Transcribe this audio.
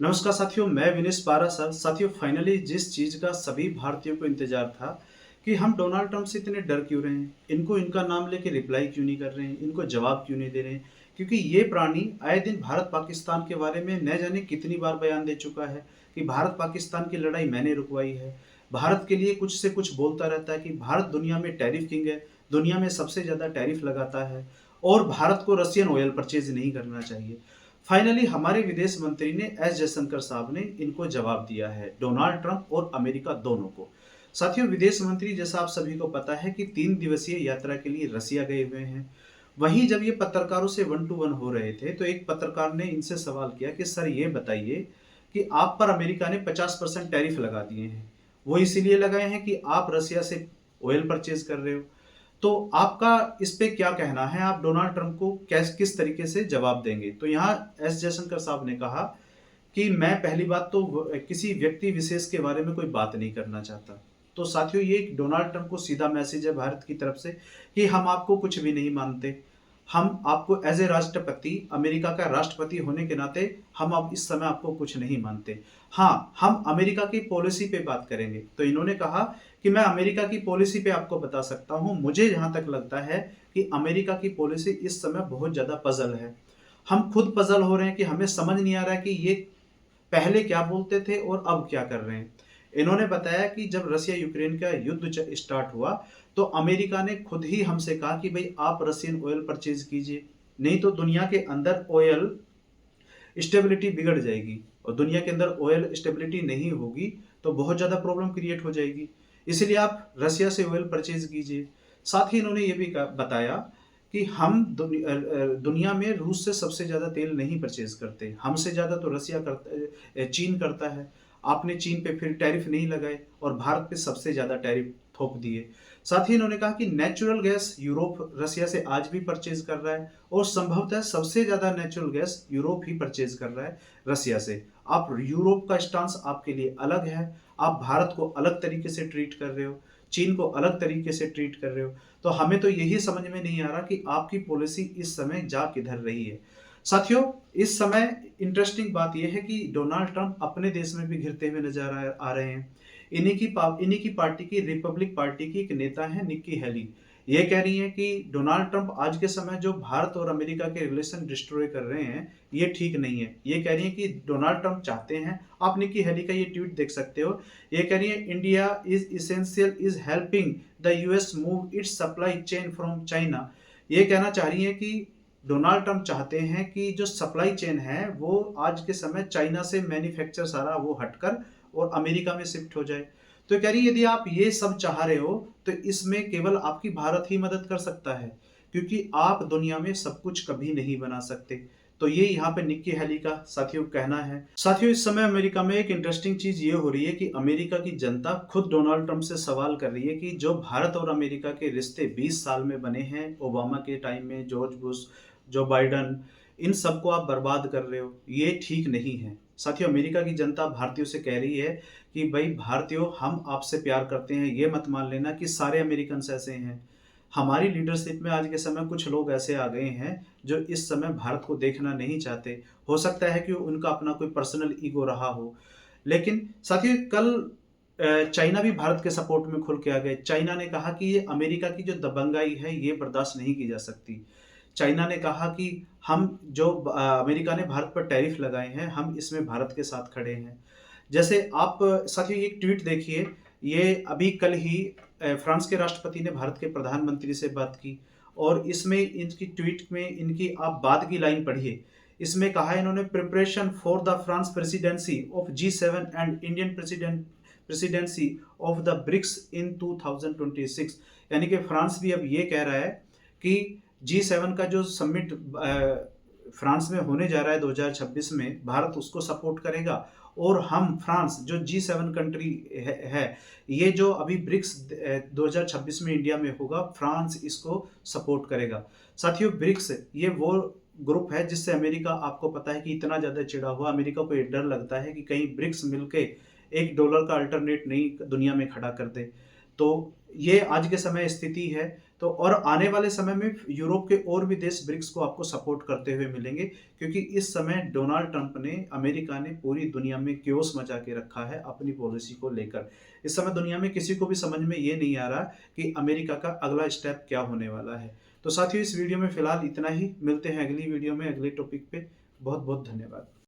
नमस्कार साथियों, मैं विनेश पारा सर। साथियों, फाइनली जिस चीज़ का सभी भारतीयों को इंतज़ार था कि हम डोनाल्ड ट्रंप से इतने डर क्यों रहे हैं? इनको इनका नाम लेके रिप्लाई क्यों नहीं कर रहे हैं? इनको जवाब क्यों नहीं दे रहे हैं? क्योंकि ये प्राणी आए दिन भारत-पाकिस्तान के बारे में न जाने कितनी बार बयान दे चुका है कि भारत-पाकिस्तान की लड़ाई मैंने रुकवाई है। भारत के लिए कुछ से कुछ बोलता रहता है कि भारत दुनिया में टैरिफ किंग है, दुनिया में सबसे ज़्यादा टैरिफ लगाता है और भारत को रशियन ऑयल परचेज़ नहीं करना चाहिए। फाइनली हमारे विदेश मंत्री ने एस जयशंकर साहब ने इनको जवाब दिया है, डोनाल्ड ट्रंप और अमेरिका दोनों को। साथियों, विदेश मंत्री जैसा आप सभी को पता है कि 3 दिवसीय यात्रा के लिए रसिया गए हुए हैं। वहीं जब ये पत्रकारों से वन टू वन हो रहे थे तो एक पत्रकार ने इनसे सवाल किया कि सर ये बताइए कि आप पर अमेरिका ने 50% टैरिफ लगा दिए हैं। वो इसीलिए लगाए हैं कि आप रसिया से ऑयल परचेज कर रहे हो। तो आपका इस पे क्या कहना है? आप डोनाल्ड ट्रंप को किस तरीके से जवाब देंगे? तो यहाँ एस जयशंकर साहब ने कहा कि मैं पहली बात तो किसी व्यक्ति विशेष के बारे में कोई बात नहीं करना चाहता। तो साथियों, ये एक डोनाल्ड ट्रंप को सीधा मैसेज है भारत की तरफ से कि हम आपको कुछ भी नहीं मानते। हम आपको एज ए राष्ट्रपति, अमेरिका का राष्ट्रपति होने के नाते हम अब इस समय आपको कुछ नहीं मानते। हाँ, हम अमेरिका की पॉलिसी पे बात करेंगे। तो इन्होंने कहा कि मैं अमेरिका की पॉलिसी पे आपको बता सकता हूँ। मुझे जहाँ तक लगता है कि अमेरिका की पॉलिसी इस समय बहुत ज़्यादा पज़ल है। हम खुद पज़ल हो रहे हैं कि हमें समझ नहीं आ रहा है कि ये पहले क्या बोलते थे और अब क्या कर रहे हैं। इन्होंने बताया कि जब रसिया यूक्रेन का युद्ध स्टार्ट हुआ तो अमेरिका ने खुद ही हमसे कहा कि भाई आप रशियन ऑयल परचेज कीजिए, नहीं तो दुनिया के अंदर ऑयल स्टेबिलिटी बिगड़ जाएगी और दुनिया के अंदर ऑयल स्टेबिलिटी नहीं होगी तो बहुत ज़्यादा प्रॉब्लम क्रिएट हो जाएगी। इसलिए आप रसिया से ऑयल परचेज कीजिए। साथ ही इन्होंने ये भी बताया कि हम दुनिया में रूस से सबसे ज़्यादा तेल नहीं परचेज करते, हमसे ज़्यादा तो रसिया करता, चीन करता है। आपने चीन पे फिर टैरिफ नहीं लगाए और भारत पे सबसे ज़्यादा टैरिफ थोप दिए। साथ ही इन्होंने कहा कि नेचुरल गैस यूरोप रसिया से आज भी परचेज कर रहा है और संभवतः सबसे ज़्यादा नेचुरल गैस यूरोप ही परचेज कर रहा है रसिया से। आप यूरोप का स्टांस आपके लिए अलग है, आप भारत को अलग तरीके से ट्रीट कर रहे हो, चीन को अलग तरीके से ट्रीट कर रहे हो। तो हमें तो यही समझ में नहीं आ रहा कि आपकी पॉलिसी इस समय जा किधर रही है। साथियों, इस समय इंटरेस्टिंग बात यह है कि डोनाल्ड ट्रंप अपने देश में भी घिरते हुए नजर आ रहे हैं। इन्हीं की पार्टी की, रिपब्लिक पार्टी की एक नेता है निक्की हेली। ये कह रही हैं कि डोनाल्ड ट्रंप आज के समय जो भारत और अमेरिका के रिलेशन डिस्ट्रॉय कर रहे हैं, ये ठीक नहीं है। ये कह रही हैं कि डोनाल्ड ट्रंप चाहते हैं, आप निक्की हेली का ये ट्वीट देख सकते हो। ये कह रही है India is essential is helping the US move it's supply chain from China. ये कहना चाह रही है कि डोनाल्ड ट्रंप चाहते हैं कि जो सप्लाई चेन है वो आज के समय चाइना से मैन्युफैक्चर सारा वो हटकर और अमेरिका में शिफ्ट हो जाए। तो कह रही है यदि आप ये सब चाह रहे हो तो इसमें केवल आपकी भारत ही मदद कर सकता है, क्योंकि आप दुनिया में सब कुछ कभी नहीं बना सकते। तो ये यहाँ पे निक्की हेली का साथियों कहना है। साथियों, इस समय अमेरिका में एक इंटरेस्टिंग चीज ये हो रही है कि अमेरिका की जनता खुद डोनाल्ड ट्रंप से सवाल कर रही है कि जो भारत और अमेरिका के रिश्ते 20 साल में बने हैं, ओबामा के टाइम में, जॉर्ज बुश, जो बाइडन, इन सबको आप बर्बाद कर रहे हो, ये ठीक नहीं है। साथियों, अमेरिका की जनता भारतीयों से कह रही है कि भाई भारतीयों, हम आपसे प्यार करते हैं, ये मत मान लेना कि सारे अमेरिकन ऐसे हैं। हमारी लीडरशिप में आज के समय कुछ लोग ऐसे आ गए हैं जो इस समय भारत को देखना नहीं चाहते। हो सकता है कि उनका अपना कोई पर्सनल ईगो रहा हो। लेकिन साथियों, कल चाइना भी भारत के सपोर्ट में खुल के आ गए। चाइना ने कहा कि ये अमेरिका की जो दबंगाई है ये बर्दाश्त नहीं की जा सकती। चाइना ने कहा कि हम जो अमेरिका ने भारत पर टैरिफ लगाए हैं, हम इसमें भारत के साथ खड़े हैं। जैसे आप साथियों एक ट्वीट देखिए, ये अभी कल ही फ्रांस के राष्ट्रपति ने भारत के प्रधानमंत्री से बात की और इसमें इनकी ट्वीट में इनकी आप बाद की लाइन पढ़िए। इसमें कहा है इन्होंने, preparation for the France presidency of G7 and Indian presidency of the BRICS इन 2026। यानी कि फ्रांस भी अब ये कह रहा है कि G7 का जो समिट फ्रांस में होने जा रहा है 2026 में, भारत उसको सपोर्ट करेगा और हम फ्रांस जो G7 कंट्री है, ये जो अभी ब्रिक्स 2026 में इंडिया में होगा, फ्रांस इसको सपोर्ट करेगा। साथियों, ब्रिक्स ये वो ग्रुप है जिससे अमेरिका, आपको पता है कि इतना ज़्यादा चिढ़ा हुआ। अमेरिका को ये डर लगता है कि कहीं ब्रिक्स मिलके $1 का अल्टरनेट नई दुनिया में खड़ा कर दे। तो ये आज के समय स्थिति है। तो और आने वाले समय में यूरोप के और भी देश ब्रिक्स को आपको सपोर्ट करते हुए मिलेंगे, क्योंकि इस समय डोनाल्ड ट्रंप ने, अमेरिका ने पूरी दुनिया में क्योस मचा के रखा है अपनी पॉलिसी को लेकर। इस समय दुनिया में किसी को भी समझ में ये नहीं आ रहा कि अमेरिका का अगला स्टेप क्या होने वाला है। तो साथियों, इस वीडियो में फिलहाल इतना ही। मिलते हैं अगली वीडियो में अगले टॉपिक पे। बहुत बहुत धन्यवाद।